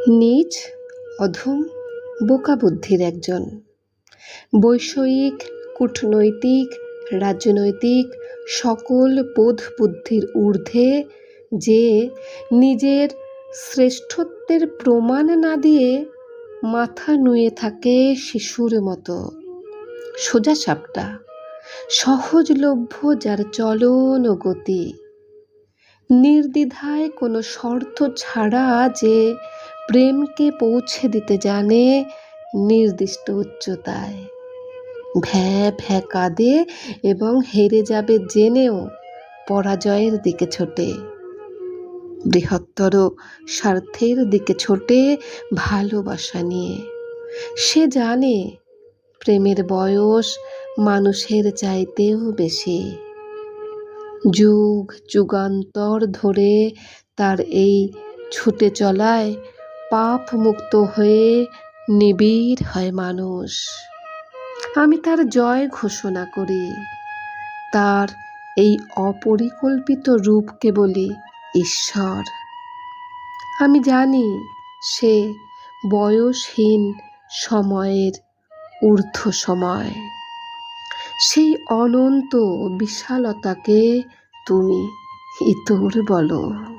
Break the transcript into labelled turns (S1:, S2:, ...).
S1: নীচ অধম বোকা বুদ্ধির একজন, বৈষয়িক, কূটনৈতিক, রাজনৈতিক সকল বোধ বুদ্ধির ঊর্ধ্বে, যে নিজের শ্রেষ্ঠত্বের প্রমাণ না দিয়ে মাথা নুয়ে থাকে শিশুর মতো। সোজাসাপটা, সহজলভ্য যার চলন ও গতি, নির্দ্বিধায় কোনো শর্ত ছাড়া যে প্রেমকে পৌঁছে দিতে জানে নির্দিষ্ট উচ্চতায়, ভ্যাঁ ভ্যাঁ কাঁদে এবং হেরে যাবে জেনেও পরাজয়ের দিকে ছোটে, বৃহত্তর স্বার্থের দিকে ছোটে ভালোবাসা নিয়ে। সে জানে প্রেমের বয়স মানুষের চাইতেও বেশি। যুগ যুগান্তর ধরে তার এই ছুটে চলায় পাপ মুক্ত হয়ে নিবিড় হয় মানুষ। আমি তার জয় ঘোষণা করি। তার এই অপরিকল্পিত রূপকে বলি ঈশ্বর। আমি জানি সে বয়সহীন সময়ের ঊর্ধ্ব সময়। সেই অনন্ত বিশালতাকে তুমি ইতর বলো।